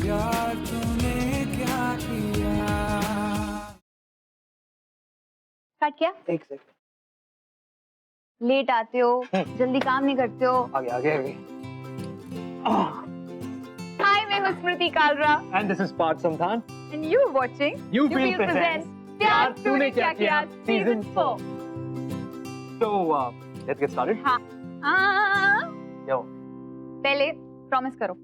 यार तूने क्या किया। स्टार्ट किया। एक सेकंड। लेट आते हो, जल्दी काम नहीं करते हो। आगे आगे आगे। हाय, मैं हूँ Smriti Kalra And this is Parth Samthan. And you watching You Feel presents Pyaar Tune Kya Kiya season 4। So let's get started. हाँ। Yo. पहले प्रॉमिस करो,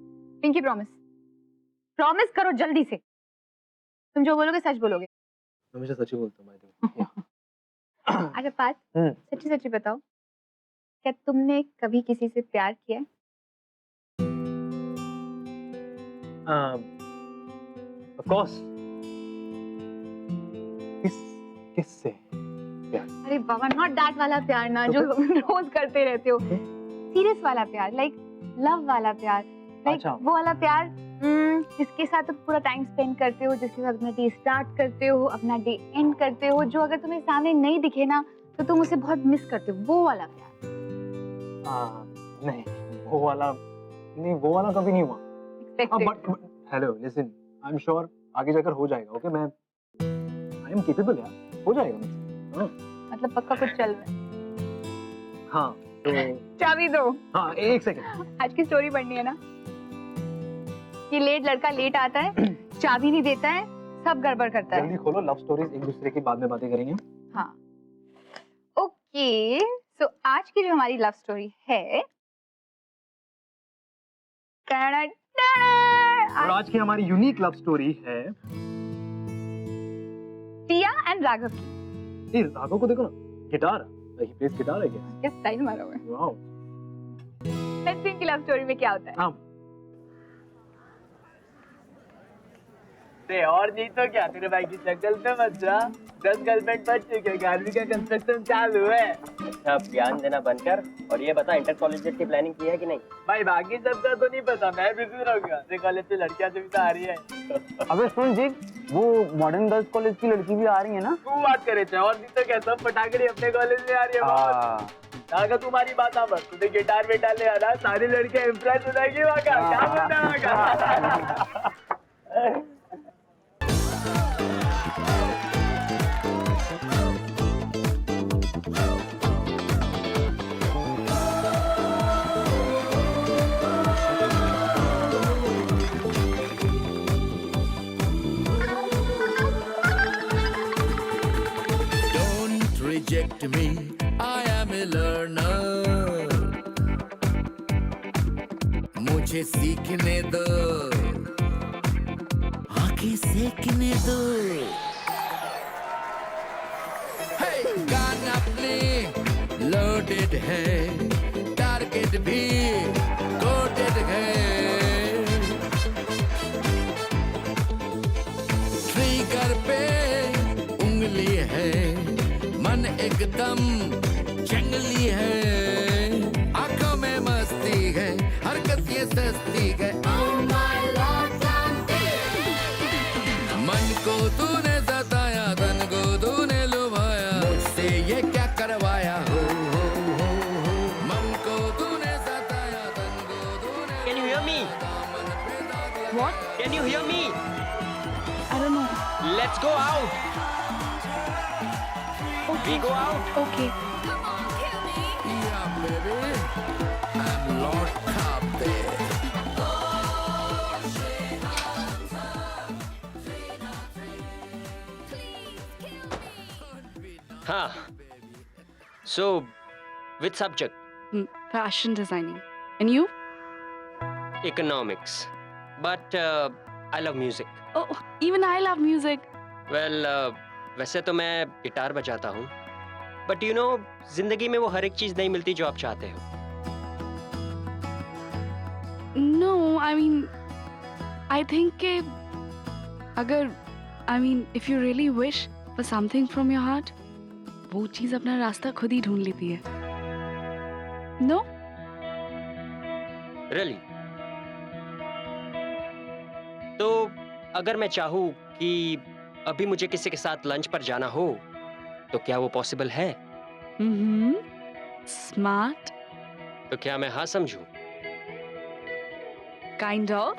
पिंकी प्रॉमिस करो जल्दी से। तुम जो बोलोगे सच बोलोगे। मैं हमेशा सच ही बोलता हूँ भाई। अच्छा पार्थ, सच्ची सच्ची बताओ, क्या तुमने कभी किसी से प्यार किया है? Of course. किससे? अरे बाबा, नॉट दैट वाला प्यार ना जो रोज करते रहते हो। सीरियस वाला प्यार, लाइक लव वाला प्यार, लाइक अच्छा। वो वाला प्यार जिसके साथ तुम पूरा टाइम स्पेंड करते हो, जिसके साथ अपना डे स्टार्ट करते हो, अपना डे एंड करते हो, जो अगर तुम्हें सामने नहीं दिखे ना तो तुम उसे बहुत मिस करते हो, वो वाला प्यार। नहीं, वो वाला कभी नहीं हुआ। But hello, listen, I'm sure आगे जाकर हो जाएगा, ओके? I am capable यार, हो जाएगा मुझसे। हाँ। मतलब पक्का कुछ चल रहा है। हाँ, तो चाबी दो। हाँ, एक सेकंड। आज की स्टोरी पढ़नी है ना? ये लेट लड़का लेट आता है, चाबी नहीं देता है, सब गड़बड़ करता है। जल्दी खोलो, लव स्टोरीज एक दूसरे की बाद में बातें करेंगे। हाँ। ओके, सो आज की जो हमारी लव स्टोरी है, और आज की हमारी यूनिक लव स्टोरी है टिया एंड राघव की। राघव को देखो ना, गिटार, he plays गिटार है क्या? क्या स्टाइल मारा हुआ है। वाओ। लेट्स सी इनकी लव स्टोरी में क्या होता है। हाँ। और नहीं तो क्या, तेरे भाई की शक्ल पे मत जा। 10 गर्लफ्रेंड बच चुके, 11वीं का कंस्ट्रक्शन चालू है। अब ज्ञान देना बनकर और ये बता, इंटर कॉलेज की प्लानिंग की है कि नहीं? भाई बाकी सबका तो नहीं पता, मैं बिजी रहूंगा। तेरे कॉलेज से लड़कियां भी तो आ रही है। अबे सुन जी, वो मॉडर्न गर्ल्स कॉलेज की लड़की भी आ रही है ना? तू बात करे थे, और नहीं तो क्या, सब पटाखड़ी अपने कॉलेज में आ रही है। अगर तुम्हारी बात आ, बस तुझे गिटार विटार ले आना, सारी लड़कियां इम्प्रेस हो जाएगी। वहाँ का क्या बोलना है वहाँ का? Reject me, I am a learner. मुझे सीखने दो, आके सीखने दो। Hey! गाना प्ले लोडेड है, टारगेट भी कोडेड है। ट्रिगर पे उंगली है, मन एकदम जंगली है। आंखों में मस्ती है, हरकत ये सस्ती है। मन को तूने सताया, तन को तूने लुभाया, मुझसे ये क्या करवाया। हो मन को तूने सताया, तन को तूने। Can you hear me? What? Can you hear me? I don't know. Let's go out. We go out. Okay. Yeah, baby, I'm Lord Captain. हाँ. So, which subject? Fashion designing. And you? Economics. But I love music. Oh, even I love music. Well, वैसे तो मैं guitar बजाता हूँ, but you know, जिंदगी में वो हर एक चीज नहीं मिलती जो आप चाहते हो। No, I mean, I think कि अगर, I mean, if you really wish for something from your heart, वो चीज अपना रास्ता खुद ही ढूंढ लेती है। No? Really? तो अगर मैं चाहूँ कि अभी मुझे किसी के साथ लंच पर जाना हो, तो क्या वो पॉसिबल है? Smart. तो क्या मैं हाँ समझूं? Kind of.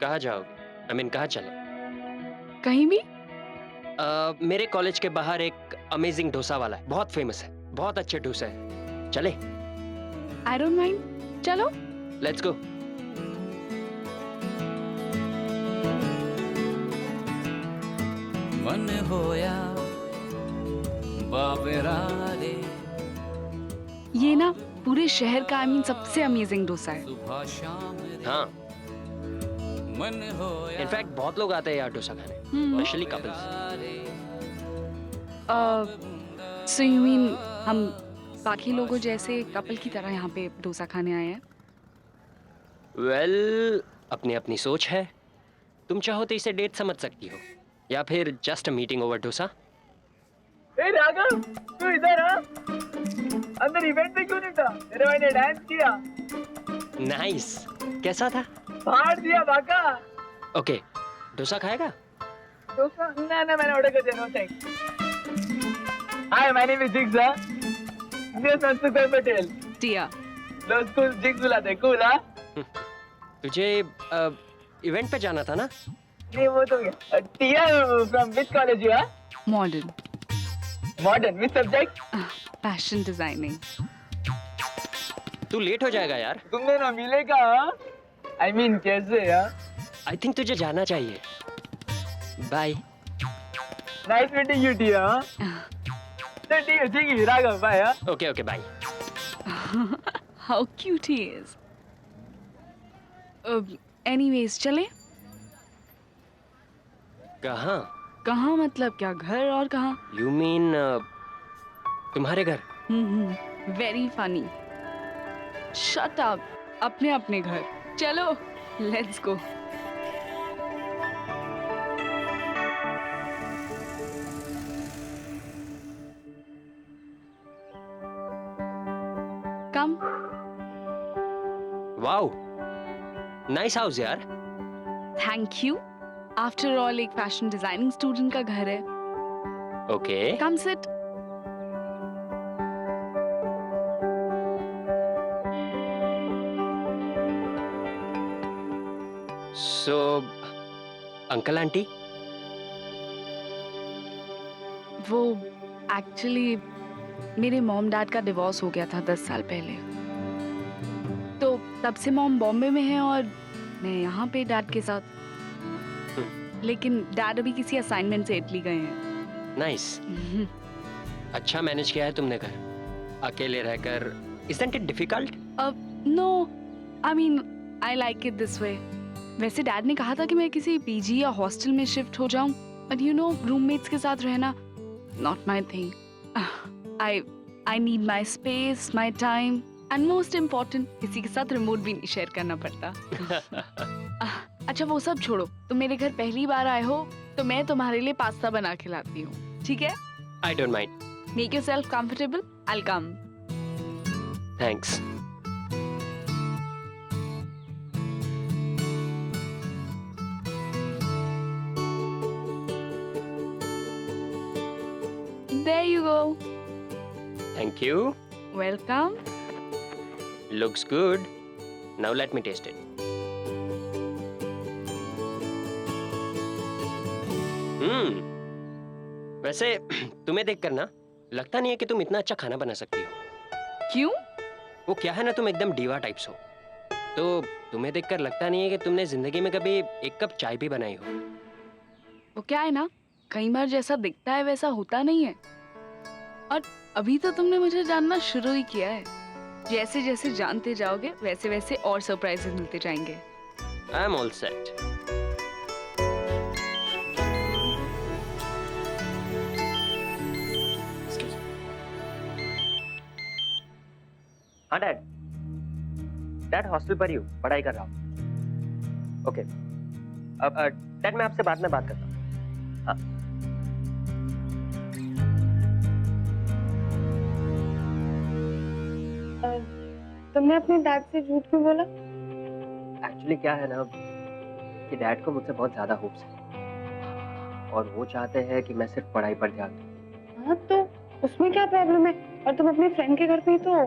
कहाँ जाओगे? I mean, कहाँ चले? कहीं भी? मेरे कॉलेज के बाहर एक अमेजिंग डोसा वाला है, बहुत फेमस है, बहुत अच्छे डोसा है, चले? आई डोंट माइंड, चलो। लेट्स गो। मन होया बाबेरा रे ये ना पूरे शहर का सबसे अमेजिंग डोसा है। सुबह शाम रे हाँ, मन होया इनफैक्ट बहुत लोग आते हैं यार डोसा खाने, specially couples. So you mean हम बाकी लोगों जैसे कपल की तरह यहाँ पे डोसा खाने आए हैं? वेल, अपनी अपनी सोच है। तुम चाहो तो इसे डेट समझ सकती हो, या फिर just a meeting over dosa. ए राघव, तू इधर आ। अंदर इवेंट में क्यों नहीं था? तेरे भाई ने डांस किया। नाइस, कैसा था? फाड़ दिया बाका। ओके, डोसा खाएगा? डोसा? ना मैंने ऑर्डर कर दिया, no thanks. Hi, my name is Jigs. This Sanskrit Patel. Tia. लो स्कूल जिग्स बुलाते हैं, कूल हां? तुझे इवेंट पे जाना था ना? नहीं वो तो गया। Tia from which college you are? Modern. Modern which subject? Fashion designing. तू लेट हो जाएगा यार। तुमने ना मिलेगा? आई मीन कैसे यार? आई थिंक तुझे जाना चाहिए। Bye. Nice meeting you Tia. तो ठीक है Raghav, bye. Okay okay bye. How cute he is. Anyways चले? कहाँ? कहाँ मतलब क्या, घर और कहाँ? यू मीन तुम्हारे घर? Very funny. Shut up. अपने अपने घर चलो, let's go. Come. Wow, nice house यार। Thank you. आफ्टर ऑल एक फैशन डिजाइनिंग स्टूडेंट का घर है। Okay. Come sit. So uncle aunty? वो एक्चुअली मेरे मॉम डैड का डिवोर्स हो गया था 10 साल पहले, तो तब से मॉम बॉम्बे में है और मैं यहाँ पे डैड के साथ। लेकिन डैड अभी किसी असाइनमेंट से इटली गए हैं। नाइस। अच्छा मैनेज किया है तुमने घर, अकेले रहकर। Isn't it difficult? No, I mean I like it this way. वैसे डैड ने कहा था कि मैं किसी पीजी या हॉस्टल में शिफ्ट हो जाऊं, बट यू नो रूममेट्स के साथ रहना not my thing. I need my space, my time and most important किसी के साथ रिमोट भी नहीं शेयर करना पड़ता। अच्छा वो सब छोड़ो, तुम मेरे घर पहली बार आए हो तो मैं तुम्हारे लिए पास्ता बना के लाती हूँ, ठीक है? I don't mind. Make yourself comfortable, I'll come. Thanks. There you go. Thank you. Welcome. Looks good. Now let me taste it. वैसे तुम्हें देखकर ना लगता नहीं है कि तुम इतना अच्छा खाना बना सकती हो। क्यों? वो क्या है ना, तुम एकदम डीवा टाइप्स हो, तो तुम्हें देखकर लगता नहीं है कि तुमने जिंदगी में कभी एक कप चाय भी बनाई हो। वो क्या है ना, कई बार जैसा दिखता है वैसा होता नहीं है। और अभी तो तुमने मुझे जानना शुरू ही किया है। जैसे जैसे जानते जाओगे वैसे वैसे और सरप्राइजेस मिलते जाएंगे। I am all set. हाँ डैड हॉस्टल पर ही हूँ, पढ़ाई कर रहा हूँ। ओके, अब डैड मैं आपसे बाद में बात करता हूँ। हाँ। तुमने अपने डैड से झूठ क्यों बोला? एक्चुअली क्या है ना कि डैड को मुझसे बहुत ज्यादा होप्स है और वो चाहते हैं कि मैं सिर्फ पढ़ाई पर ध्यान दूँ। हाँ तो उसमें क्या प्रॉब्लम है? और तुम अपने फ्रेंड के घर पे ही तो हो।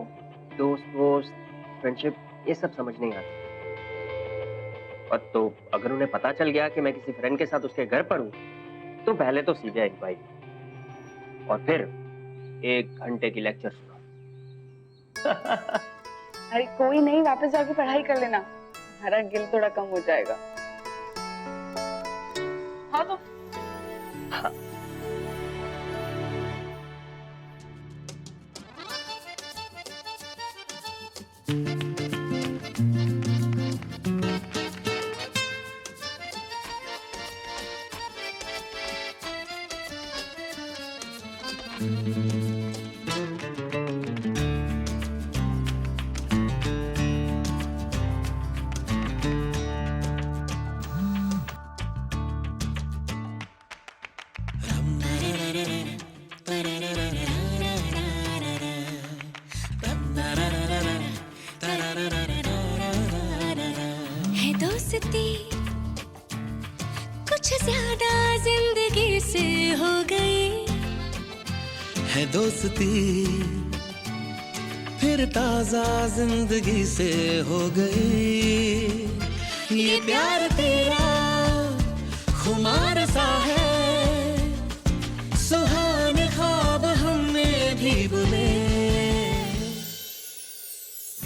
दोस्त वोस्त फ्रेंडशिप ये सब समझ नहीं आती। और तो अगर उन्हें पता चल गया कि मैं किसी फ्रेंड के साथ उसके घर पर हूँ, तो पहले तो सीबीआई इंक्वायरी और फिर 1 घंटे की लेक्चर सुना। अरे कोई नहीं, वापस जाके पढ़ाई कर लेना, हमारा गिल थोड़ा कम हो जाएगा। हाँ तो हाँ। है दोस्ती कुछ ज्यादा जिंदगी से हो गई, है दोस्ती फिर ताजा जिंदगी से हो गई। ये प्यार तेरा खुमार सा है, सुहाने ख्वाब हमने भी बुने।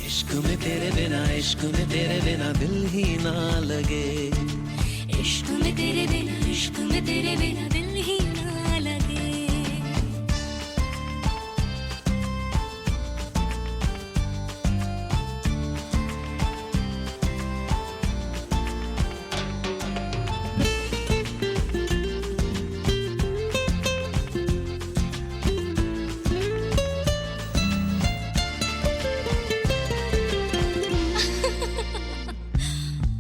इश्क में तेरे बिना, इश्क में तेरे बिना दिल ही ना लगे। इश्क में तेरे बिना, इश्क में तेरे बिना दिल ही ना लगे।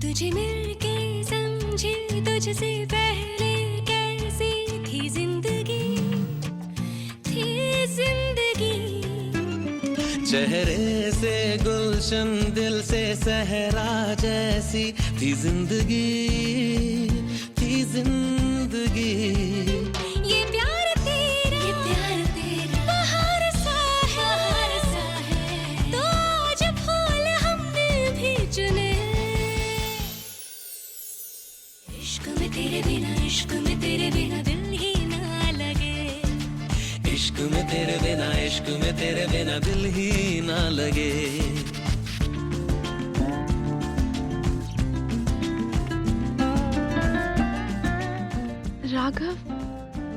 तुझे मिलके समझी तुझसे पहले कैसी थी जिंदगी, थी जिंदगी। चेहरे से गुलशन, दिल से सहरा जैसी थी जिंदगी, थी जिंदगी। ये प्यार तेरा बहार सा है, तो आज फूल हमने भी चुने। इश्क में तेरे बिना, इश्क में तेरे बिना दिल ही ना लगे। इश्क में तेरे बिना, इश्क में तेरे बिना दिल ही ना लगे। राघव,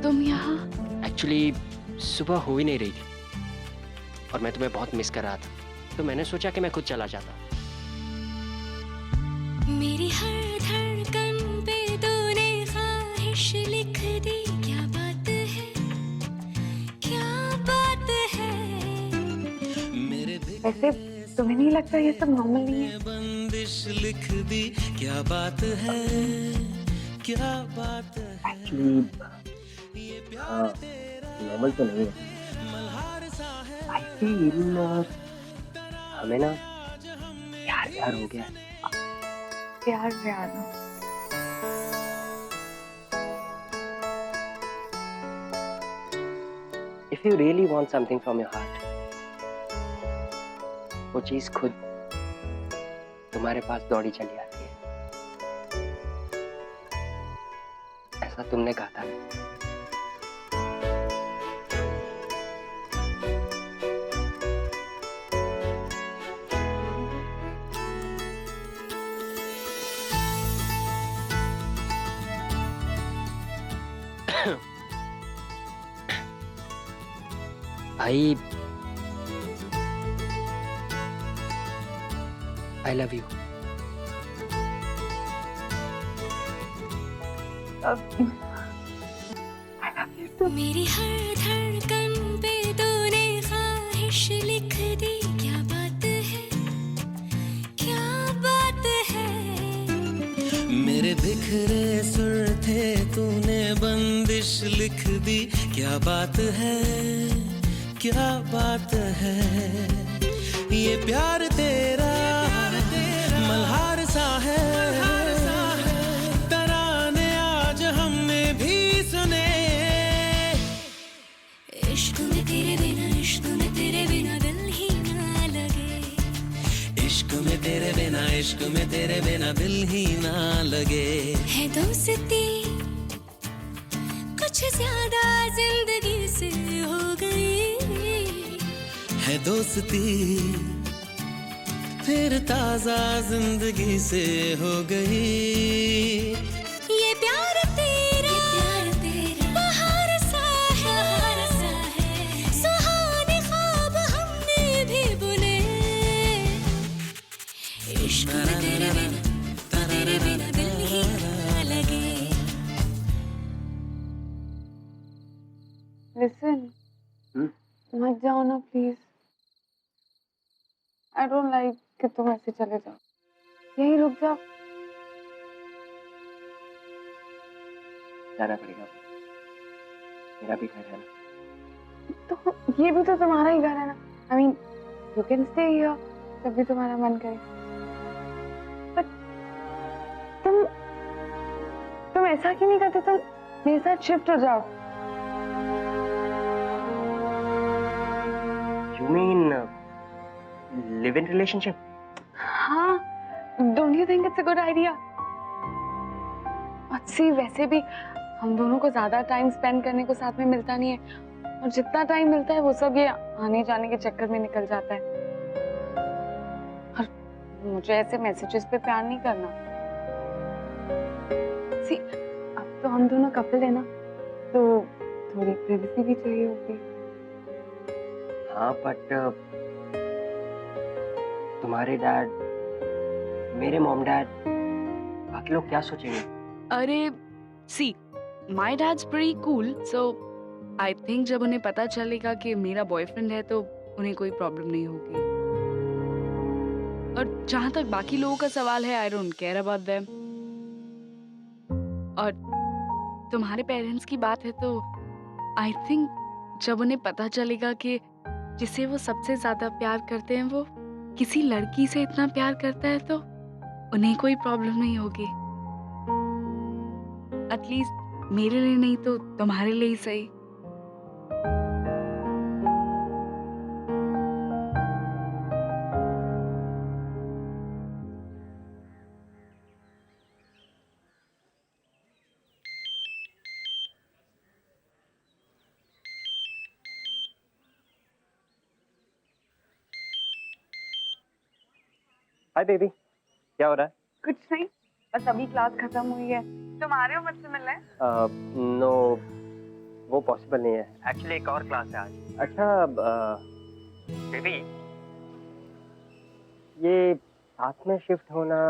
तुम यहाँ? एक्चुअली सुबह हो ही नहीं रही थी और मैं तुम्हें बहुत मिस कर रहा था, तो मैंने सोचा कि मैं खुद चला जाता। मेरी हर धड़कन पे तूने ख्वाहिश लिख दी, क्या बात है, क्या बात है। मेरे वैसे तुम्हें नहीं लगता ये सब नॉर्मल नहीं है? बंदिश लिख दी, क्या बात है, क्या बात है। एक्चुअली हाँ, नॉर्मल तो नहीं है। आई फील हमें ना प्यार हो गया है। प्यार व्यार ना। If you really want something from your heart, वो चीज खुद तुम्हारे पास दौड़ी चली आती है। ऐसा तुमने कहा था। I love you. मेरी हर धड़कन पे तूने ख्वाहिश लिख दी, क्या बात है, क्या बात है। मेरे बिखरे सुर थे, तूने बंदिश लिख दी, क्या बात है, क्या बात है। ये प्यार तेरा मल्हार सा है, तराने आज हमने भी सुने। इश्क में तेरे बिना, इश्क में तेरे बिना दिल ही ना लगे। इश्क में तेरे बिना, इश्क में तेरे बिना दिल ही ना लगे। है दोस्ती कुछ ज्यादा जिंदगी से हो गई, है दोस्ती फिर ताजा जिंदगी से हो गई। ये प्यार तेरा बहार सा है, सुहाने ख्वाब हमने भी बुने, इश्क में तेरे बिना दिल ही ना लगे। लिसन, मत जाओ ना प्लीज। आई डोंट लाइक कि तुम ऐसे चले जाओ, यहीं रुक जाओ। जाना पड़ेगा, मेरा भी घर है ना। तो ये भी तो तुम्हारा ही घर है ना। I mean you can stay here जब भी तुम्हारा मन करे। बट तुम ऐसा क्यों नहीं करते? तुम मेरे साथ शिफ्ट हो जाओ। You mean live in relationship? हाँ, don't you think it's a good idea? अच्छी वैसे भी हम दोनों को ज्यादा टाइम स्पेंड करने को साथ में मिलता नहीं है, और जितना टाइम मिलता है वो सब ये आने जाने के चक्कर में निकल जाता है। और मुझे ऐसे मैसेजेस पे प्यार नहीं करना। सी, अब तो हम दोनों कपल है ना, तो थोड़ी प्राइवेसी भी चाहिए होगी। हाँ, बट तुम्हारे डैड, मेरे मॉम डैड, बाकी लोग क्या सोचेंगे? अरे see, my dad's pretty cool, so I think जब उन्हें पता चलेगा कि मेरा बॉयफ्रेंड है तो उन्हें कोई प्रॉब्लम नहीं होगी। और जहां तक बाकी लोगों का सवाल है, I don't care about them. और तुम्हारे पेरेंट्स की बात है तो आई थिंक जब उन्हें पता चलेगा कि जिसे वो सबसे ज्यादा प्यार करते हैं वो किसी लड़की से इतना प्यार करता है, तो उन्हें कोई प्रॉब्लम नहीं होगी। एटलीस्ट मेरे लिए नहीं तो तुम्हारे लिए ही सही। हाय बेबी, क्या हो रहा है? कुछ नहीं, बस अभी क्लास खत्म हुई है। तुम आ रहे हो मुझसे मिलने? नो, वो पॉसिबल नहीं है। एक्चुअली एक और क्लास है आज। अच्छा बेबी, ये साथ में शिफ्ट होना,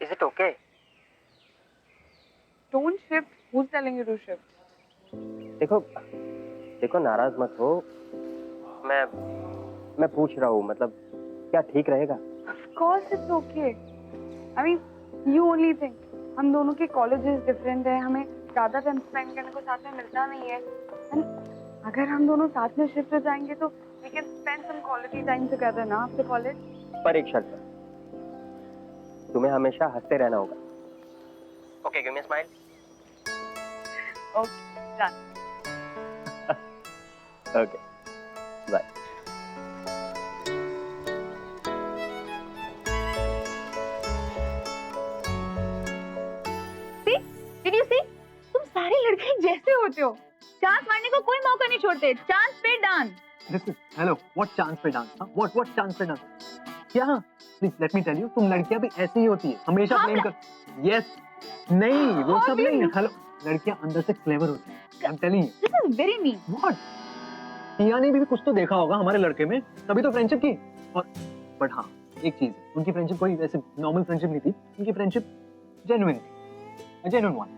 is it okay? Don't shift, who's telling you to shift? देखो नाराज मत हो, मैं पूछ रहा हूँ, मतलब क्या ठीक रहेगा? Of course it's okay. I mean, you only think. हम दोनों के कॉलेजेस डिफरेंट है, हमें ज्यादा टाइम स्पेंड करने को साथ में मिलता नहीं है। And अगर हम दोनों साथ में शिफ्ट हो जाएंगे तो we can spend some quality time together ना after college. पर एक शर्त पर, तुम्हें हमेशा हंसते रहना होगा। Okay, give me a smile. Okay, done. Okay, bye. Did you see? तुम सारे लड़के जैसे होते हो, चांस मारने को कोई मौका नहीं छोड़ते। चांस पे dance. Listen, hello, what chance पे डांस? हाँ, what chance पे डांस? क्या? Please let me tell you, तुम लड़कियां भी ऐसी ही होती है, हमेशा हाँ, ब्लेम कर। Yes, नहीं, वो सब नहीं। Obviously. हेलो, लड़कियां अंदर से क्लेवर होती हैं। I'm telling you. This is very mean. What? टिया ने भी कुछ तो देखा होगा हमारे लड़के में, तभी तो फ्रेंडशिप की। और बट हाँ, एक चीज है, उनकी फ्रेंडशिप कोई वैसे नॉर्मल फ्रेंडशिप नहीं थी, उनकी फ्रेंडशिप जेन्युइन थी, a genuine one.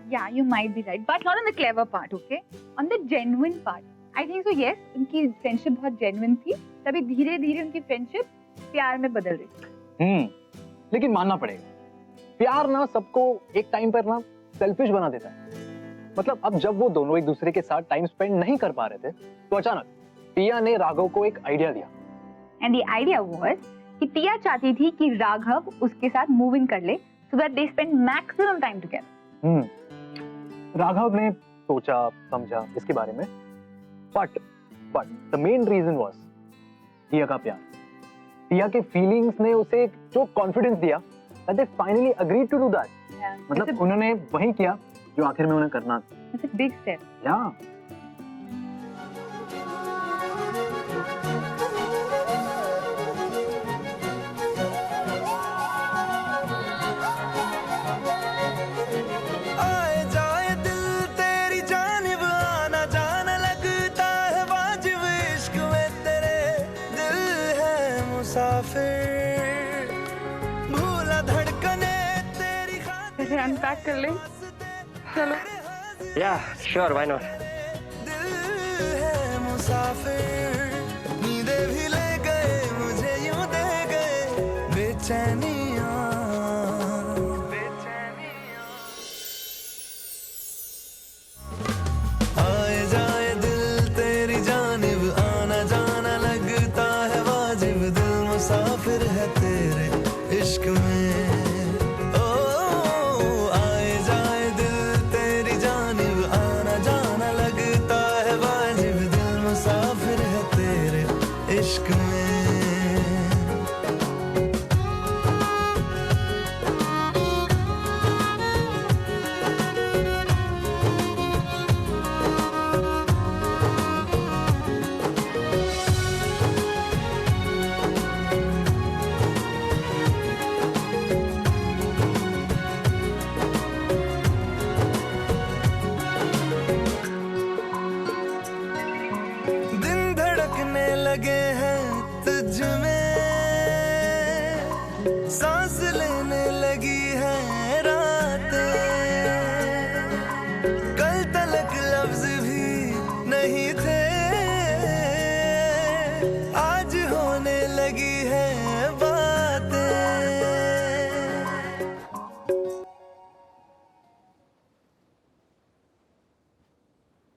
Yeah, you might be right, but not on the clever part, okay? On the genuine part, I think so. Yes, उनकी फ्रेंडशिप बहुत genuine थी, तभी धीरे-धीरे उनकी फ्रेंडशिप प्यार में बदल रही। लेकिन मानना पड़ेगा, प्यार ना सबको एक टाइम पर ना सेल्फिश बना देता है। मतलब अब जब वो दोनों एक दूसरे के साथ टाइम स्पेंड नहीं कर पा रहे थे, तो अचानक टिया ने राघव को एक आइडिया दिया। And the idea was कि टिया चाहती थी कि राघव उसके साथ मूव इन कर ले, so that they spend maximum time together. Raghav ने सोचा समझा इसके बारे में, but the main reason was Tia का प्यार। पिया के फीलिंग्स ने उसे एक जो कॉन्फिडेंस दिया that they finally agreed to do that. Yeah. मतलब उन्होंने वही किया जो आखिर में उन्हें करना था. It's a big step. Yeah. आए जाए दिल तेरी जानिब आना जाना लगता है वाजिब इश्क में तेरे दिल है मुसाफिर भूला धड़कने तेरी फिर अनपैक कर ले चलो Yeah, sure, why not? दिल है मुसाफिर नींदे भी ले गए मुझे यूं दे गए बेचैनियां आए जाए दिल तेरी जानिब आना जाना लगता है वाजिब दिल मुसाफिर है तेरे इश्क में ओ आए जाए दिल तेरी जानिब आना जाना लगता है वाजिब दिल मुसाफिर है तेरे इश्क में दिन धड़कने लगे हैं तुझ में सांस लेने लगी है रातें कल तलक लफ्ज भी नहीं थे आज होने लगी है बातें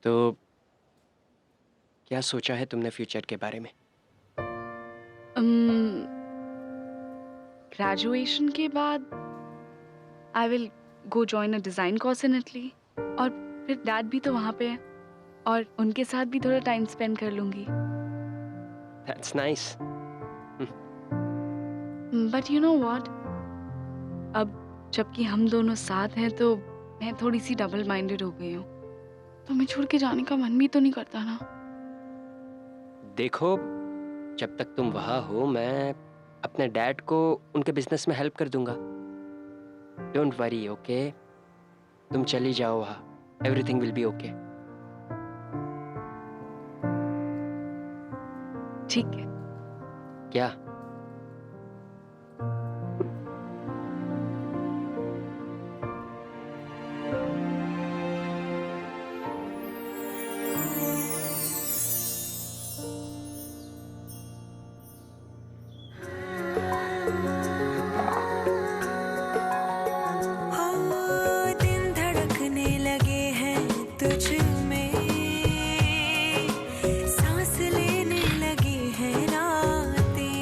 तो क्या सोचा है तुमने फ्यूचर के बारे में? ग्रेजुएशन के बाद I will go join a design course in Italy और फिर डैड भी तो वहाँ पे है और उनके साथ भी थोड़ा टाइम स्पेंड कर लूँगी. That's nice. But you know what, अब जबकि हम दोनों साथ हैं तो मैं थोड़ी सी डबल माइंडेड हो गई हूँ. तो मैं छोड़ के जाने का मन भी तो नहीं करता ना. देखो, जब तक तुम वहाँ हो मैं अपने डैड को उनके बिजनेस में हेल्प कर दूंगा. Don't worry, okay? तुम चली जाओ वहाँ. Everything will B okay. ठीक है. क्या? दिन धड़कने लगे हैं तुझ में सांस लेने लगी है रातें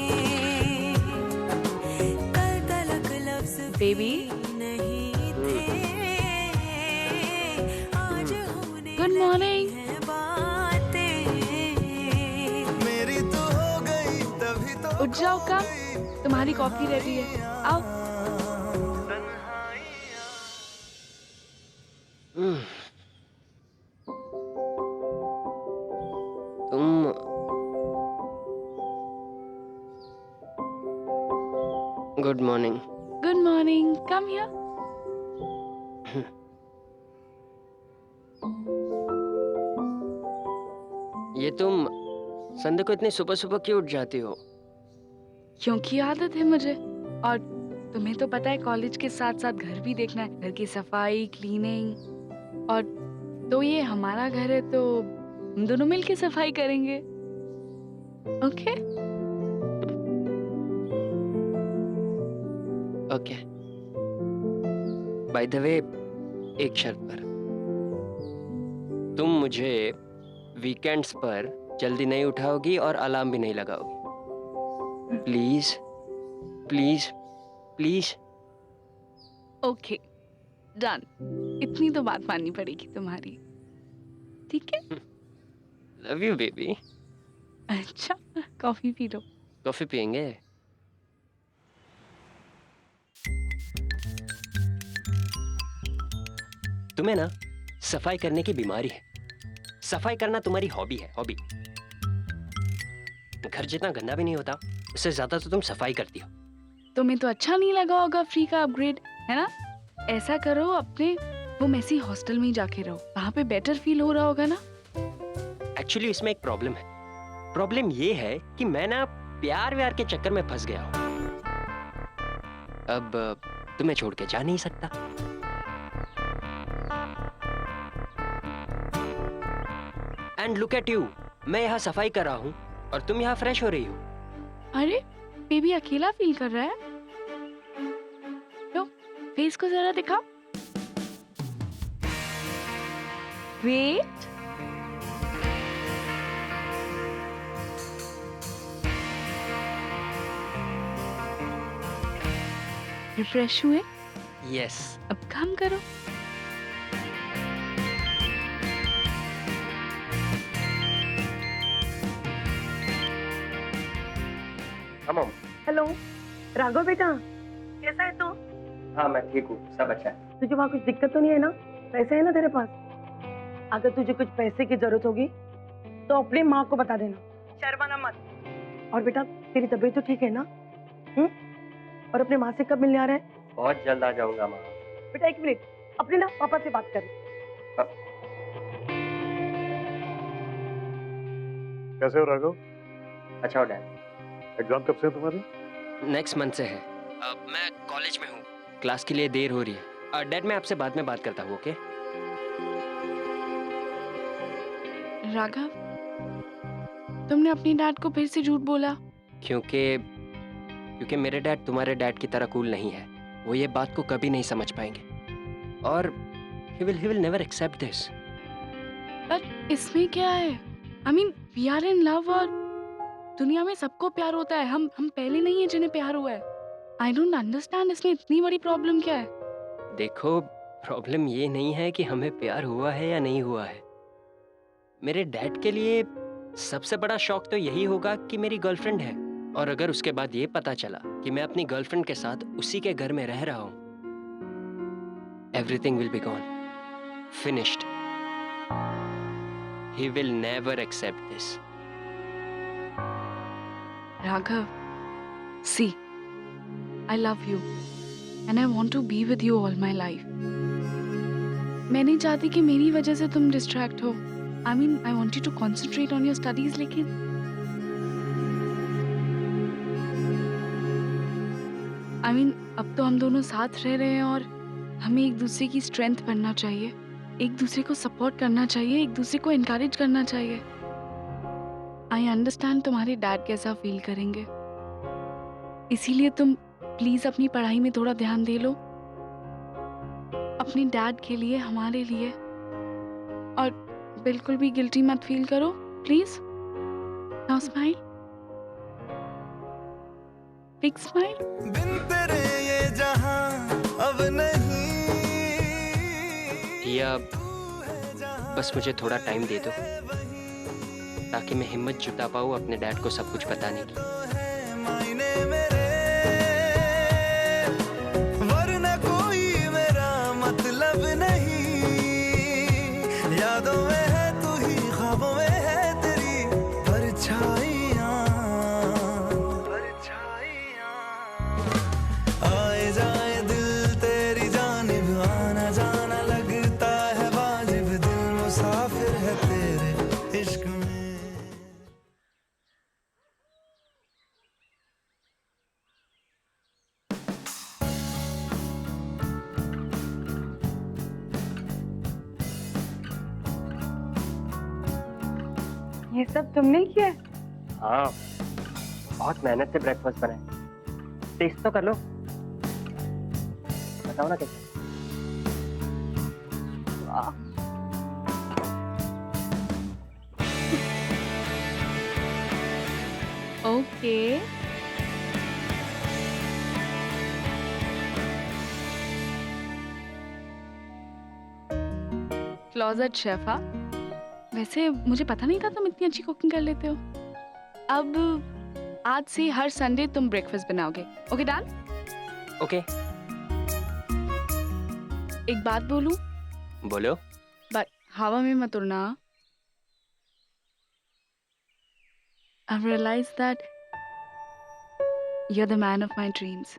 कल तलक लफ्ज बेबी, नहीं थे आज होने गुड मॉर्निंग. हैं बातें मेरी तो हो गई तभी तो उठ जाओ का, तुम्हारी कॉफी रेडी है. आओ. तुम good morning. Good morning. Come here. ये तुम संडे को इतनी सुबह सुबह क्यों उठ जाती हो? क्योंकि आदत है मुझे. और तुम्हें तो पता है कॉलेज के साथ साथ घर भी देखना है. घर की सफाई, क्लीनिंग. और तो ये हमारा घर है तो हम दोनों मिलके सफाई करेंगे. Okay? Okay. By the way, एक शर्त पर. तुम मुझे वीकेंड्स पर जल्दी नहीं उठाओगी और अलार्म भी नहीं लगाओगी. Please please please. Okay, done. इतनी तो बात माननी पड़ेगी तुम्हारी. ठीक है? Love you baby. अच्छा, कॉफी पी लो. कॉफी पियेंगे? तुम्हें ना सफाई करने की बीमारी है। सफाई करना तुम्हारी हॉबी है, हॉबी। घर जितना गंदा भी नहीं होता, उससे ज्यादा तो तुम सफाई करती हो। तुम्हें तो अच्छा नहीं लगा होगा फ्री का अपग्रेड, है ना? ऐसा करो, अपने वो मेसी हॉस्टल में ही जाके रहो, वहाँ पे बेटर फील हो रहा होगा ना। एक्चुअली इसमें एक प्रॉब्लम है। प्रॉब्लम ये है कि मैं ना प्यार व्यार के चक्कर में फंस गया हूँ। अब तुम्हें छोड़ के जा नहीं सकता। एंड लुक एट यू, मैं यहाँ सफाई कर रहा हूँ और तुम यहाँ फ्रेश हो रही हो। अरे बेबी अकेला फील कर रहा है? लो फेस को जरा दिखाओ। वेट, रिफ्रेश हुए? यस। अब काम करो। हम हेलो राघव बेटा, कैसा है तू? हाँ मैं ठीक हूँ, सब अच्छा है। तुझे वहाँ कुछ दिक्कत तो नहीं है ना? पैसे है ना तेरे पास? अगर तुझे कुछ पैसे की जरूरत होगी तो अपनी माँ को बता देना, शर्माना मत। और बेटा तेरी तबीयत तो ठीक है ना? और अपने माँ से कब मिलने आ रहा है? बहुत जल्द आ जाऊंगा माँ। बेटा एक मिनट, अपने ना पापा से बात कर। कैसे हो राघव? अच्छा हो डैड। एग्जाम कब से है तुम्हारे? नेक्स्ट मंथ से है। मैं कॉलेज में हूँ, क्लास के लिए देर हो रही है। डैड मैं आपसे बाद में बात करता हूँ, ओके? राघव, तुमने अपनी डैड को फिर से झूठ बोला? क्योंकि मेरे डैड तुम्हारे डैड की तरह कूल नहीं है। वो ये बात को कभी नहीं समझ पाएंगे और he will never accept this। पर इसमें क्या है? I mean, we are in love और दुनिया में सबको प्यार होता है। हम पहले नहीं है जिन्हें प्यार हुआ है। I don't understand, इसमें इतनी बड़ी प्रॉब्लम क्या है? देखो, प्रॉब्लम ये नहीं है कि हमें प्यार हुआ है या नहीं हुआ है। मेरे डैड के लिए सबसे बड़ा शौक तो यही होगा कि मेरी गर्लफ्रेंड है, और अगर उसके बाद ये पता चला कि मैं अपनी गर्लफ्रेंड के साथ उसी के घर में रह रहा हूं, everything will be gone, finished. He will never accept this. Raghav, see, I love you and I want to be with you all my life. मैं नहीं चाहती कि मेरी वजह से तुम डिस्ट्रैक्ट हो। I mean, I want you to concentrate on your studies, लेकिन I mean, अब तो हम दोनों साथ रह रहे हैं और हमें एक दूसरे की स्ट्रेंथ बनना चाहिए, एक दूसरे को सपोर्ट करना चाहिए, एक दूसरे को इनकरेज करना चाहिए। आई अंडरस्टैंड तुम्हारे डैड कैसा फील करेंगे, इसीलिए तुम प्लीज अपनी पढ़ाई में थोड़ा ध्यान दे लो, अपने डैड के लिए, हमारे लिए। और बिल्कुल भी गिल्टी मत फील करो, please. Now smile, big smile. बिन तेरे ये जहां अब नहीं, या बस मुझे थोड़ा टाइम दे दो ताकि मैं हिम्मत जुटा पाऊँ अपने डैड को सब कुछ बताने की। मायने मेरे वरना कोई मेरा मतलब नहीं, यादों में है तू ही, ख्वाबों में है तेरी परछाइयां, आए जाए दिल तेरी जानिब, आना जाना लगता है वाजिब, दिल मुसाफिर है तेरे इश्क में। ये सब तुमने किया? हाँ, बहुत मेहनत से ब्रेकफास्ट बनाया। टेस्ट तो कर लो, बताओ ना कैसे। वाह, ओके, क्लोजेट शेफ। हाँ, वैसे मुझे पता नहीं था तुम इतनी अच्छी कुकिंग कर लेते हो। अब आज से हर संडे तुम ब्रेकफास्ट बनाओगे, ओके डन? ओके। एक बात बोलूं, बोलो। बट हवा में मत उड़ना। I've realized that you're the man of my dreams.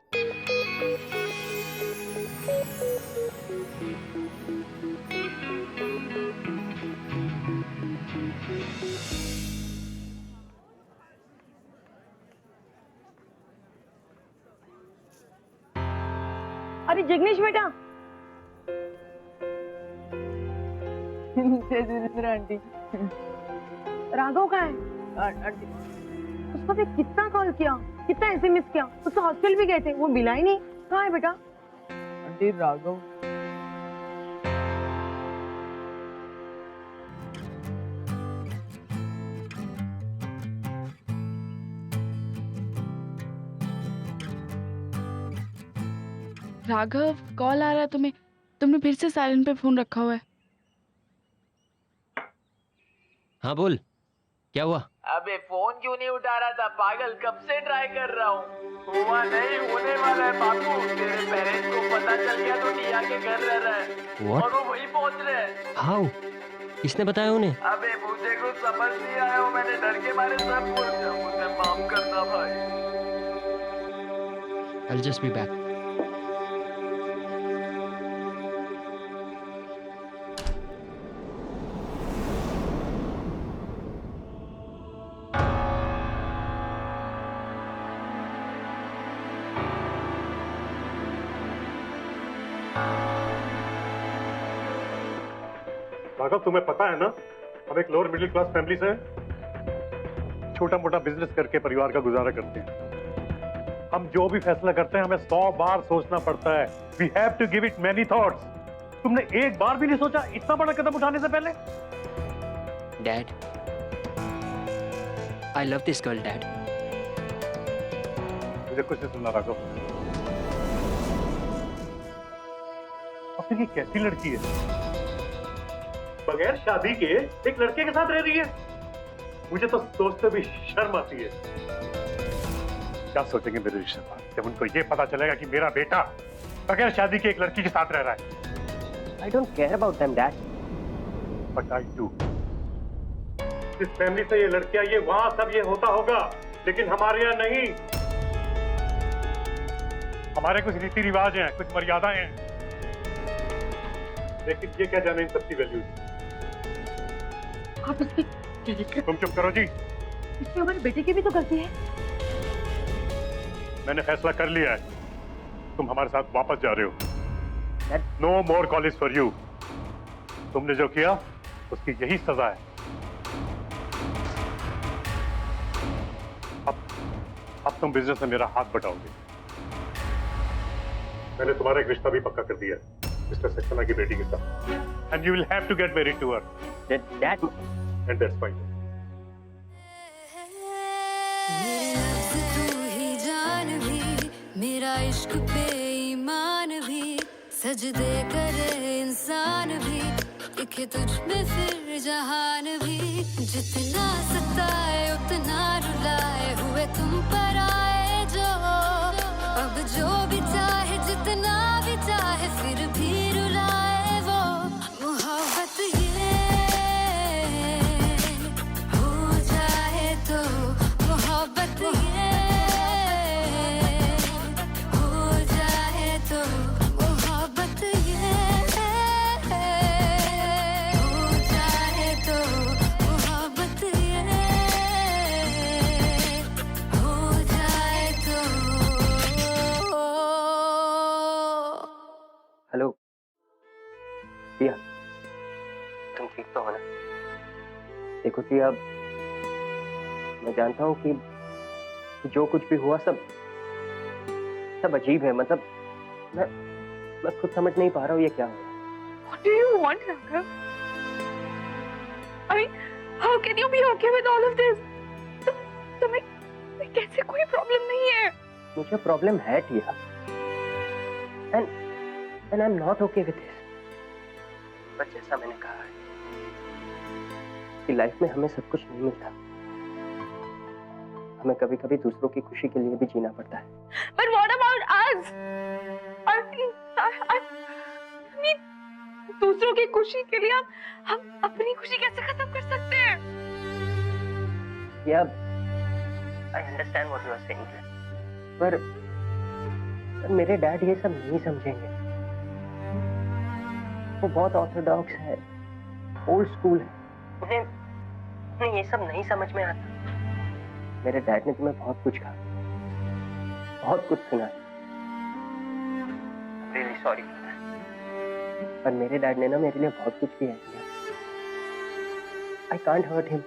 अरे जिग्नेश बेटा। आंटी। राघव कहाँ है? आंटी उसको भी कितना कॉल किया, कितना एसएमएस किया, उसको हॉस्टल भी गए थे, वो मिला ही नहीं। कहाँ है बेटा? आंटी राघव राघव कॉल आ रहा है तुम्हें, तुमने फिर से साइलेंट पे फोन रखा हुआ है। हाँ बोल, क्या हुआ? अबे फोन क्यों नहीं उठा रहा था पागल? कब से ट्राई कर रहा हूँ, हुआ नहीं, होने वाला है बाबू। तेरे पेरेंट्स को पता चल गया तो टिया के घर रह रहा है। What? और वो वही पहुंच रहे हैं। हाउ? किसने बताया उन्हें? अबे मुझे कुछ समझ नहीं आया, मैंने डर के मारे सब बोल दिया। मुझे माफ करना भाई। I'll just be back. Raghav, तुम्हें पता है ना, हम एक लोअर मिडिल क्लास फैमिली से हैं। छोटा मोटा बिजनेस करके परिवार का गुजारा करते हैं। हम जो भी फैसला करते हैं हमें 100 बार सोचना पड़ता है। We have to give it many thoughts. तुमने एक बार भी नहीं सोचा इतना बड़ा कदम उठाने से पहले? Dad, I love this girl, Dad. मुझे कुछ नहीं सुनना राघव। और फिर ये कैसी लड़की है, बगैर शादी के एक लड़के के साथ रह रही है? मुझे तो सोचते भी शर्म आती है। क्या सोचेंगे मेरे रिश्तेदार जब उनको ये पता चलेगा कि मेरा बेटा बगैर शादी के एक लड़की के साथ रह रहा है? I don't care about them, Dad. But I do. इस फैमिली से ये लड़कियां, ये वहां सब ये होता होगा, लेकिन हमारे यहाँ नहीं। हमारे कुछ रीति रिवाज हैं, कुछ मर्यादाएं हैं, लेकिन ये क्या जाने इन सबकी वैल्यूज। आप इसकी तुम चुप करो जी। इसमें हमारे बेटे की भी तो गलती है। मैंने फैसला कर लिया है, तुम हमारे साथ वापस जा रहे हो। No more college for you. तुमने जो किया उसकी यही सजा है। अब तुम बिजनेस में मेरा हाथ बटाओगे। मैंने तुम्हारा एक रिश्ता भी पक्का कर दिया है मिस्टर सक्सेना की बेटी के साथ। And you will have to get married to her. Dad, and that's fine. तू ही जान भी, मेरा इश्क बेईमान भी, सजदे करे इंसान भी, दिखे तुझ में फिर जहान भी। जितना सताए उतना रुलाए, हुए तुम पर आए जो। अब जो भी चाहे जितना भी चाहे फिर भी रुलाए वो। मोहब्बत ये हो जाए तो, मोहब्बत ये हो जाए तो, मोहब्बत ये हो जाए तो, मोहब्बत ये हो जाए तो। हेलो टिया, तुम ठीक तो हो ना? देखो टिया, मैं जानता हूँ कि जो कुछ भी हुआ सब अजीब है। मतलब मैं खुद समझ नहीं पा रहा हूँ ये क्या हुआ। What do you want, Raghav? I mean, how can you be okay with all of this? तुम्हें कैसे कोई प्रॉब्लम नहीं है? मुझे प्रॉब्लम है Tia, and I am not okay with this. पर जैसा मैंने कहा है कि लाइफ में हमें सब कुछ नहीं मिलता। हमें कभी कभी दूसरों की खुशी के लिए भी जीना पड़ता है। But what about us? I mean, दूसरों की खुशी के लिए हम अपनी खुशी कैसे खत्म कर सकते हैं? Yeah I understand what you are saying, पर मेरे डैड ये सब नहीं समझेंगे। वो बहुत ऑर्थोडॉक्स है, ओल्ड स्कूल है, उन्हें ये सब नहीं समझ में आता। मेरे डैड ने तुम्हें बहुत कुछ कहा, बहुत कुछ सुना, रियली सॉरी, पर मेरे डैड ने ना मेरे लिए बहुत कुछ किया है। आई कांट हर्ट हिम,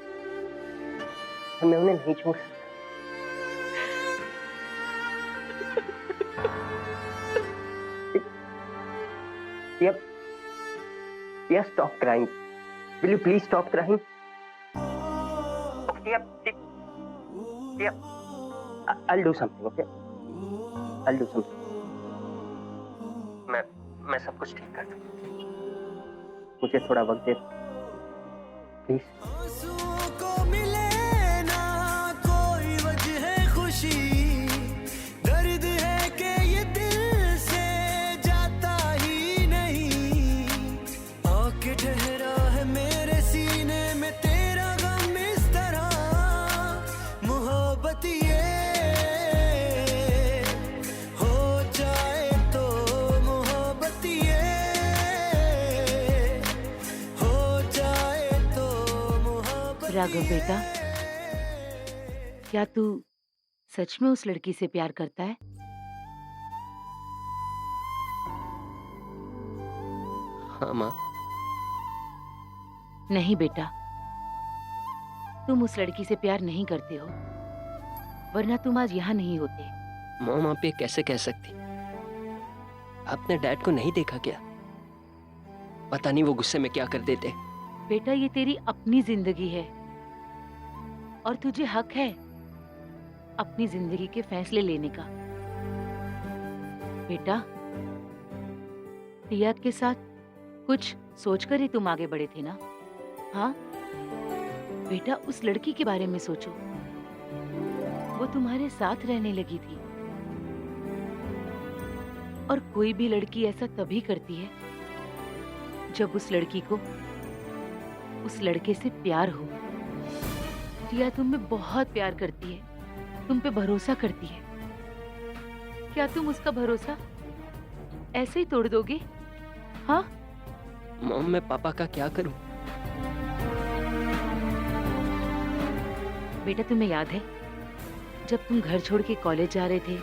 मैं उन्हें नहीं छोड़ सकता। Yeah, stop crying. Will you please stop crying? Okay, yeah. I'll do something, okay? I'll do something. मैं सब कुछ ठीक कर दूँ। मुझे थोड़ा वक्त दे, प्लीज। आंसुओं को मिले ना कोई वजह खुशी, दर्द है कि ये दिल से जाता ही नहीं। आके ठहरा है मेरे सीने में तेरा गम इस तरह, मोहब्बत ये हो जाए तो, मोहब्बत ये हो जाए तो, मोहब्बत। राघव बेटा, क्या तू सच में उस लड़की से प्यार करता है? हाँ माँ। नहीं बेटा, तुम उस लड़की से प्यार नहीं करते हो, वरना तुम आज यहाँ नहीं होते। मॉम आप ये कैसे कह सकती? आपने डैड को नहीं देखा क्या? पता नहीं वो गुस्से में क्या कर देते। बेटा ये तेरी अपनी जिंदगी है और तुझे हक है अपनी जिंदगी के फैसले लेने का। बेटा टिया के साथ कुछ सोचकर ही तुम आगे बढ़े थे ना? हाँ बेटा, उस लड़की के बारे में सोचो, वो तुम्हारे साथ रहने लगी थी। और कोई भी लड़की ऐसा तभी करती है जब उस लड़की को उस लड़के से प्यार हो। टिया तुम्हें बहुत प्यार करती है, तुम पे भरोसा करती है। क्या तुम उसका भरोसा ऐसे ही तोड़ दोगे? हाँ मॉम मैं पापा का क्या करूं? बेटा तुम्हें याद है जब तुम घर छोड़ के कॉलेज जा रहे थे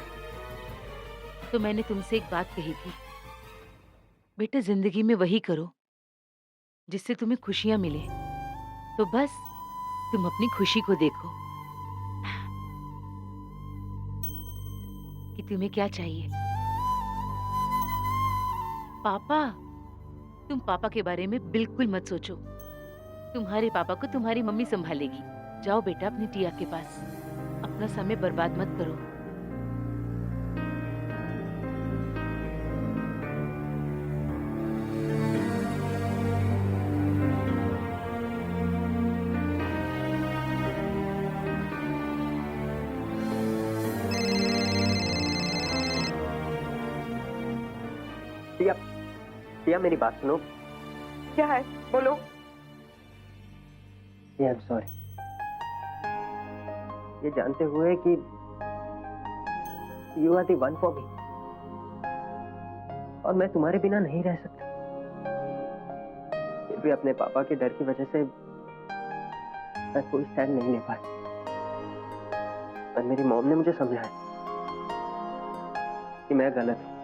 तो मैंने तुमसे एक बात कही थी, बेटा जिंदगी में वही करो जिससे तुम्हें खुशियां मिले। तो बस तुम अपनी खुशी को देखो कि तुम्हें क्या चाहिए। पापा, तुम पापा के बारे में बिल्कुल मत सोचो, तुम्हारे पापा को तुम्हारी मम्मी संभालेगी। जाओ बेटा अपनी टिया के पास, अपना समय बर्बाद मत करो। टिया मेरी बात सुनो। क्या है, बोलो। आई एम सॉरी, ये जानते हुए कि you are the one for me और मैं तुम्हारे बिना नहीं रह सकता। फिर भी अपने पापा के डर की वजह से मैं कोई स्टैंड नहीं ले पाया, पर मेरी मॉम ने मुझे समझाया कि मैं गलत हूं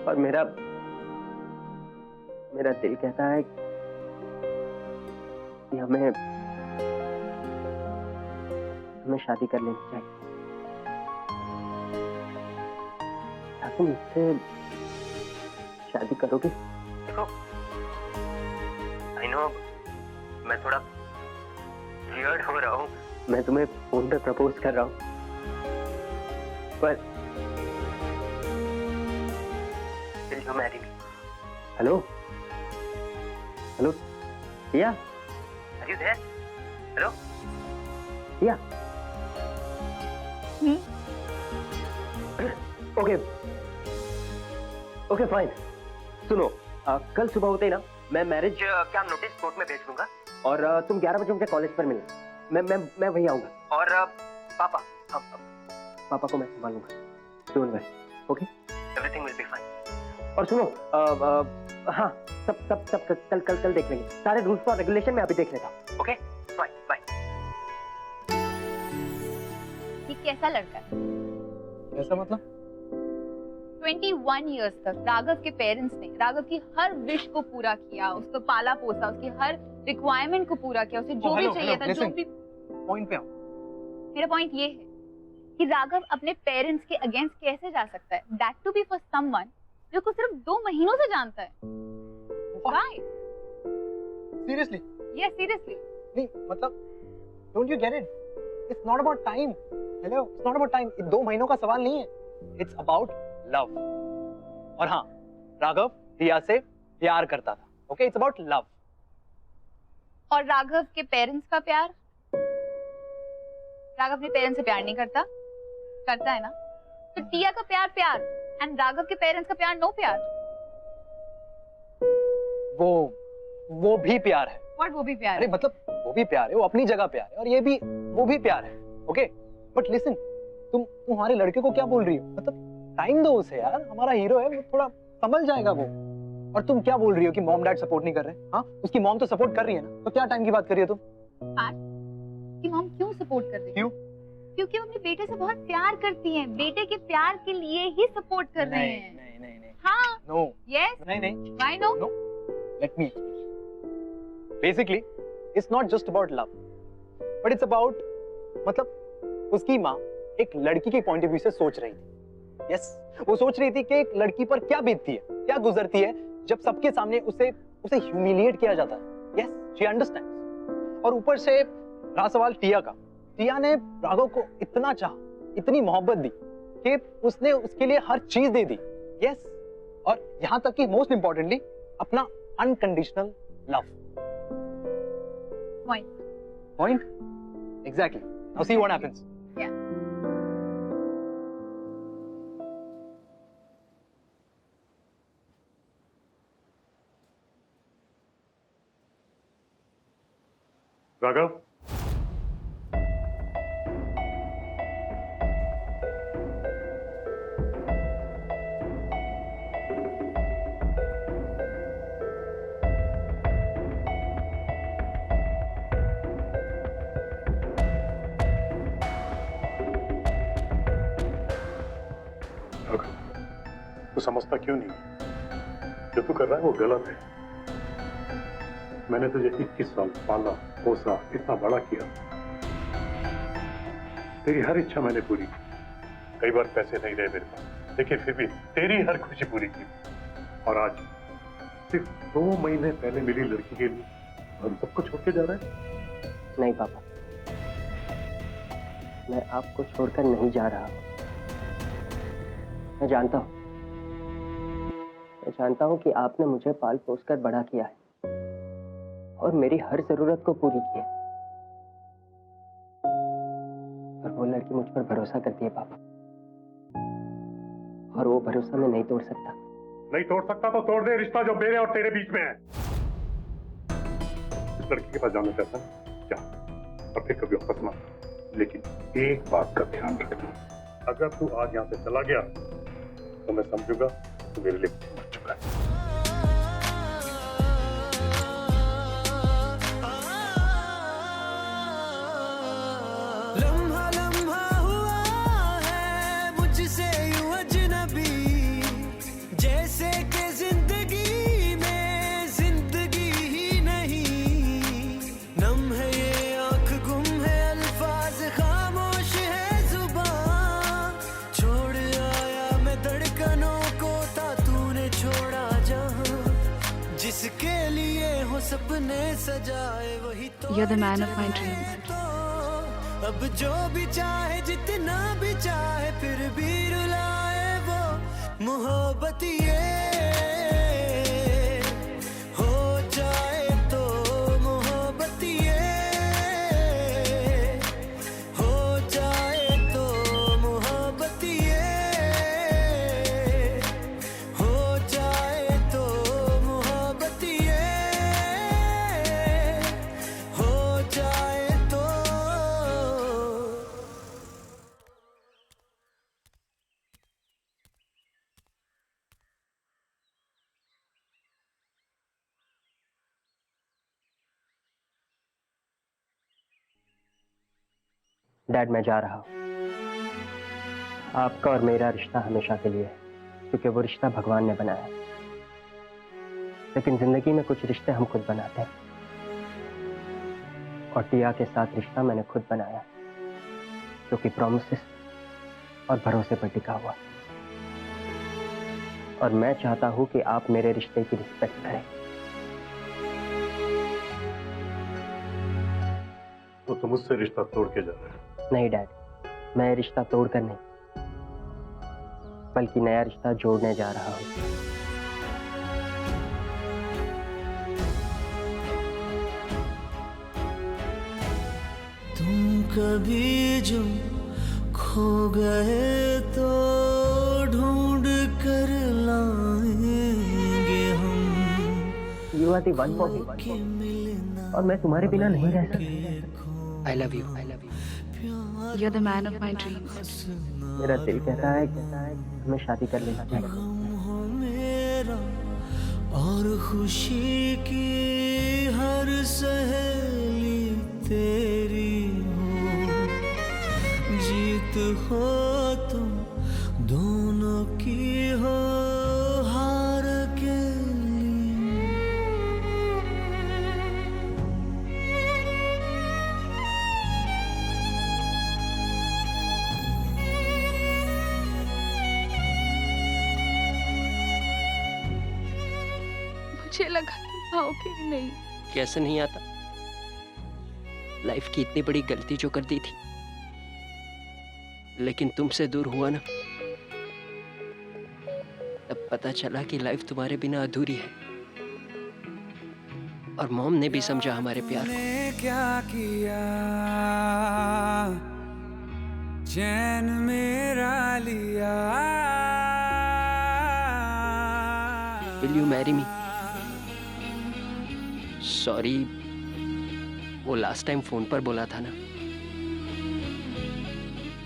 और मेरा दिल कहता है कि हमें शादी कर लेनी चाहिए। क्या तुम मुझसे शादी करोगे? देखो, आई नो मैं थोड़ा वियर्ड हो रहा हूँ, मैं तुम्हें फोन पे प्रपोज कर रहा हूँ, पर will you marry me? Hello hello Tia, are you there? Hello Tia. Okay okay fine. सुनो, कल सुबह होते ही ना मैं मैरिज क्या नोटिस कोर्ट में भेज दूंगा और तुम 11 बजे मुझे कॉलेज पर मिलना। मैं वहीं आऊंगा और पापा को मैं संभालूंगा। Don't worry, okay, everything will be fine. और सुनो, हाँ, सब कल देख लेंगे। सारे रूल्स और रेगुलेशन में अभी देख लेता हूँ। Okay, bye bye. ये कैसा लड़का है? ऐसा मतलब 21 इयर्स तक राघव के पेरेंट्स ने राघव की हर विश को पूरा किया, उसको पाला पोसा, उसकी हर रिक्वायरमेंट को पूरा किया, उसे जो भी चाहिए था, जो भी। पॉइंट पे आओ। मेरा पॉइंट ये है कि राघव अपने पेरेंट्स के अगेंस्ट कैसे जा सकता है, that to be for someone जो को सिर्फ 2 महीनों से जानता है। Why? सीरियसली? Yes, seriously. नहीं मतलब, don't you get it? It's not about time. Hello, it's not about time. 2 महीनों का सवाल नहीं है, इट्स अबाउट लव। और हाँ, राघव रिया से प्यार करता था। Okay, it's about love. और राघव के पेरेंट्स का प्यार? राघव अपने पेरेंट्स से प्यार नहीं करता है ना? तो टिया का प्यार एंड राघव के पेरेंट्स का प्यार नो प्यार। वो भी प्यार है। व्हाट वो भी प्यार? अरे मतलब वो भी प्यार है, वो अपनी जगह प्यार है, और ये भी वो भी प्यार है। ओके, बट लिसन, तुम्हारे लड़के को क्या बोल रही हो? मतलब टाइम दो उसे यार, हमारा हीरो है, वो थोड़ा संभल जाएगा वो। और तुम क्या बोल रही हो कि मॉम डैड सपोर्ट नहीं कर रहे? हाँ, उसकी मॉम तो सपोर्ट कर रही है ना, तो क्या टाइम की बात कर रही हो तुम? कि मॉम क्यों सपोर्ट कर रही है? क्यों? क्योंकि वो अपने बेटे से बहुत प्यार करती हैं, बेटे के प्यार के लिए ही सपोर्ट कर रहे हैं। नहीं। हाँ। नो। यस। नहीं। Why no? No. Let me explain. Basically it's not just about love, but it's about, मतलब उसकी माँ एक लड़की के पॉइंट ऑफ व्यू से सोच रही थी। यस, वो सोच रही थी कि एक लड़की पर क्या बीतती है, क्या गुजरती है जब सबके सामने उसे ह्यूमिलिएट किया जाता है। Yes, she understands. और ऊपर से रहा सवाल टिया का। टिया ने राघव को इतना चाहा, इतनी मोहब्बत दी कि उसने उसके लिए हर चीज दे दी। यस, और यहां तक कि मोस्ट इंपॉर्टेंटली अपना unconditional love. Point? Exactly. Now see what happens. Yeah. Raghav, तू समझता क्यों नहीं? जो तू कर रहा है वो गलत है। मैंने तुझे 21 साल पाला पोसा, इतना बड़ा किया, तेरी हर इच्छा मैंने पूरी की। कई बार पैसे नहीं रहे मेरे पास, लेकिन फिर भी तेरी हर खुशी पूरी की। और आज सिर्फ 2 महीने पहले मिली लड़की के लिए हम सबको छोड़ के जा रहे हैं? नहीं पापा, मैं आपको छोड़कर नहीं जा रहा। मैं जानता हूं कि आपने मुझे पाल पोस कर बड़ा किया है और मेरी हर जरूरत को पूरी की है। और वो लड़की मुझ पर भरोसा करती है पापा, और वो भरोसा मैं नहीं तोड़ सकता। नहीं तोड़ सकता तो तोड़ दे रिश्ता जो मेरे और तेरे बीच में है। इस लड़की के पास जाना चाहता है जा, और फिर कभी वापस मत। लेकिन एक बात का ध्यान रखना, अगर तू आज यहाँ से चला गया तो मैं समझूंगा तो मेरे लिए मर चुका है। लम्हा लम्हा हुआ है मुझसे यूं अजनबी, जैसे कि जिंदगी में जिंदगी ही नहीं। नम है ये आंख, गुम है अल्फाज, खामोश है जुबान। छोड़ आया मैं धड़कनों को, था तूने छोड़ा जहां। जिसके लिए हो सपने सजाए वही तो You're the man of my dreams. अब जो भी चाहे, जितना भी चाहे, फिर भी रुलाए वो मोहब्बत ये हो जाए तो मोहब्बत ये हो जाए तो मोहब्बत ये हो डैड मैं जा रहा हूँ। आपका और मेरा रिश्ता हमेशा के लिए है, क्योंकि वो रिश्ता भगवान ने बनाया है। लेकिन जिंदगी में कुछ रिश्ते हम खुद बनाते हैं, और टिया के साथ रिश्ता मैंने खुद बनाया, जो कि प्रॉमिसेस और भरोसे पर टिका हुआ। और मैं चाहता हूं कि आप मेरे रिश्ते की रिस्पेक्ट करें। तो तुम मुझसे रिश्ता तोड़ के जा रहे हो? नहीं डैड, मैं रिश्ता तोड़कर नहीं, बल्कि नया रिश्ता जोड़ने जा रहा हूं। तुम कभी जो खो गए तो ढूंढ कर लाएंगे हम। You are the one for me, और मैं तुम्हारे बिना नहीं रह सकता। I love you, I love you. You're the man of my dreams. मेरा दिल कहता है हमें शादी कर लेना चाहिए। हो मेरा और खुशी की हर सहेली तेरी हो, जीत हो तुम दोनों की हो, हार के मुझे लगा तुम आओगे ही नहीं। कैसे नहीं आता? लाइफ की इतनी बड़ी गलती जो कर दी थी, लेकिन तुमसे दूर हुआ ना, तब पता चला कि लाइफ तुम्हारे बिना अधूरी है। और मॉम ने भी समझा हमारे प्यार को। क्या किया चैन मेरा लिया। Will you marry me? Sorry, वो लास्ट टाइम फोन पर बोला था ना।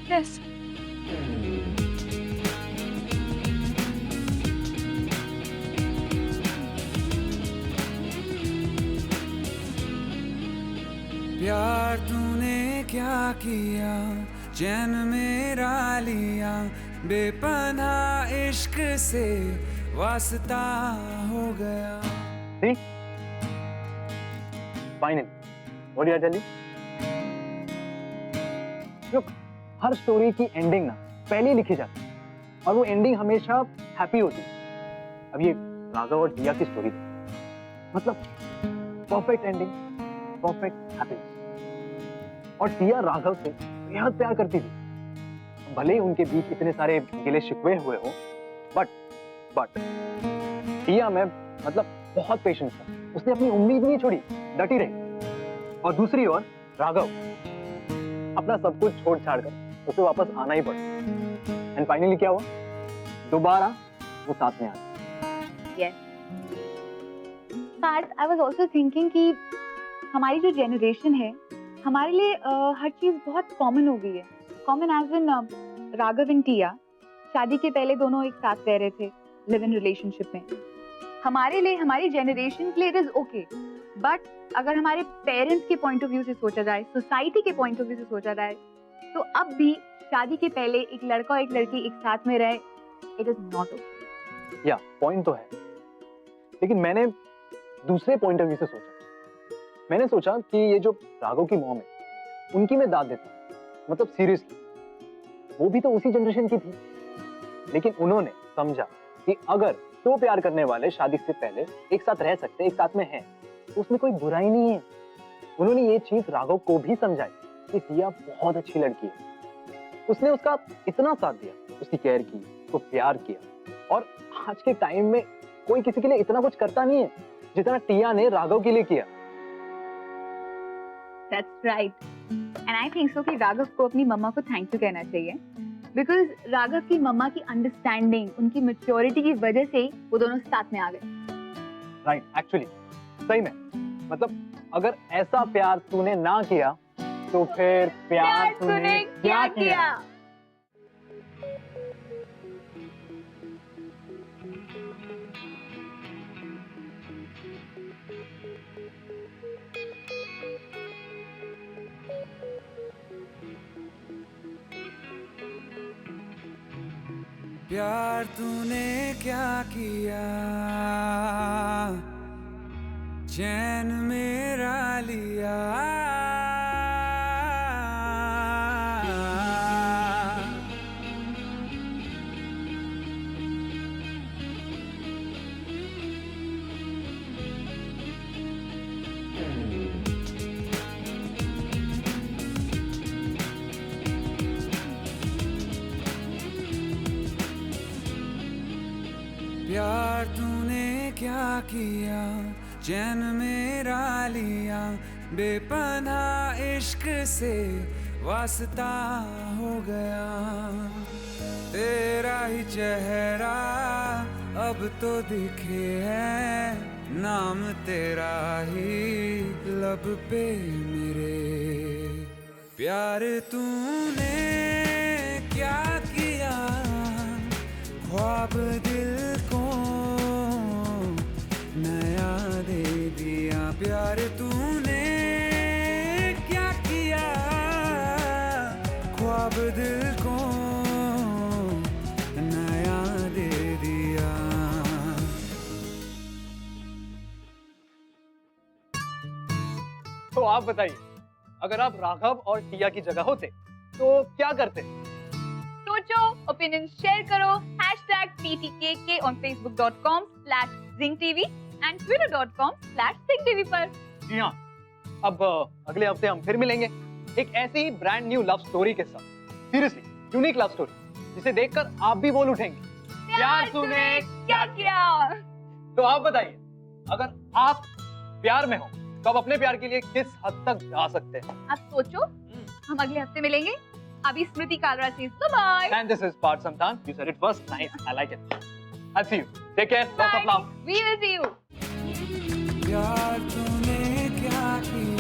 Yes. प्यार तूने क्या किया चैन मेरा लिया, बेपनाह इश्क से वास्ता हो गया। Finally, what did I tell you? Look, हर स्टोरी की एंडिंग ना पहले ही लिखी जाती है, और वो एंडिंग हमेशा हैप्पी होती है। अब ये राघव और टिया की स्टोरी थी, मतलब परफेक्ट एंडिंग, परफेक्ट हैप्पीनेस। और टिया राघव से बेहद प्यार करती थी। भले ही उनके बीच इतने सारे गिले शिकवे हुए हो, बट टिया में मतलब बहुत पेशेंस था। उसने अपनी उम्मीद नहीं छोड़ी, डटी रही। और दूसरी ओर राघव अपना सब कुछ छोड़ छाड़ कर उसे वापस आना ही पड़ा। एंड फाइनली क्या हुआ? दोबारा वो साथ में आ गए। Yes. But I was also thinking कि हमारी जो जनरेशन है, हमारे लिए हर चीज बहुत कॉमन हो गई है। Common age in Raghav and Tia शादी के पहले दोनों एक साथ रह रहे थे, लिव इन रिलेशनशिप में। हमारे लिए, हमारी जनरेशन के लिए इट इज ओके, बट अगर हमारे पेरेंट्स के पॉइंट ऑफ व्यू से सोचा जाए, सोसाइटी के पॉइंट ऑफ व्यू से सोचा जाए, तो अब भी शादी के पहले एक लड़का और एक लड़की एक साथ में रहे, इट इज नॉट ओके। या पॉइंट तो है, लेकिन मैंने दूसरे पॉइंट ऑफ व्यू से सोचा। मैंने सोचा कि ये जो राघव की मॉम है, उनकी मैं दाद देता हूँ। मतलब सीरियसली, वो भी तो उसी जनरेशन की थी, लेकिन उन्होंने समझा कि अगर दो प्यार करने वाले शादी से पहले एक साथ रह सकते, एक साथ में हैं, तो उसमें कोई बुराई नहीं है। उन्होंने ये चीज राघव को भी समझाई कि टिया बहुत अच्छी लड़की है। उसने उसका इतना साथ दिया, उसकी केयर की, उसको प्यार किया। और आज के टाइम में कोई किसी के लिए इतना कुछ करता नहीं है जितना टिया ने राघव के लिए किया। That's right. And I think so कि राघव को अपनी मम्मा को थैंक यू कहना चाहिए, बिकॉज राघव की मम्मा की अंडरस्टैंडिंग, उनकी मैच्योरिटी की वजह से ही वो दोनों साथ में आ गए। राइट, एक्चुअली सही में, मतलब अगर ऐसा प्यार तूने ना किया तो फिर प्यार तूने क्या किया? प्यार तूने क्या किया, चैन मेरा लिया। प्यार तूने क्या किया, चैन मेरा लिया। बेपनाह इश्क से वास्ता हो गया, तेरा ही चेहरा अब तो दिखे है, नाम तेरा ही लब पे मेरे। प्यार तूने क्या किया, ख्वाब दिल को नया दे दिया। प्यार तूने क्या किया, ख्वाब दिल को नया दे दिया। तो आप बताइए, अगर आप राघव और टिया की जगह होते तो क्या करते? सोचो, ओपिनियन शेयर करो, #PTKK on facebook.com/ZingTV and twitter.com/ZingTV पर। जी हाँ, अब अगले हफ्ते हम फिर मिलेंगे एक ऐसी ही ब्रांड न्यू लव स्टोरी के साथ। सीरियसली यूनिक लव स्टोरी जिसे देखकर आप भी बोल उठेंगे प्यार तूने क्या किया। तो आप बताइए, अगर आप प्यार में हो तो आप अपने प्यार के लिए किस हद तक जा सकते हैं? आप सोचो, हम अगले हफ्ते मिलेंगे। अभी स्मृति कालरा से bye. And this is Parth Samtan. You said it first. Nice. I like it. I'll see you. Take care. Lots of love. We will see you. प्यार तूने क्या किया,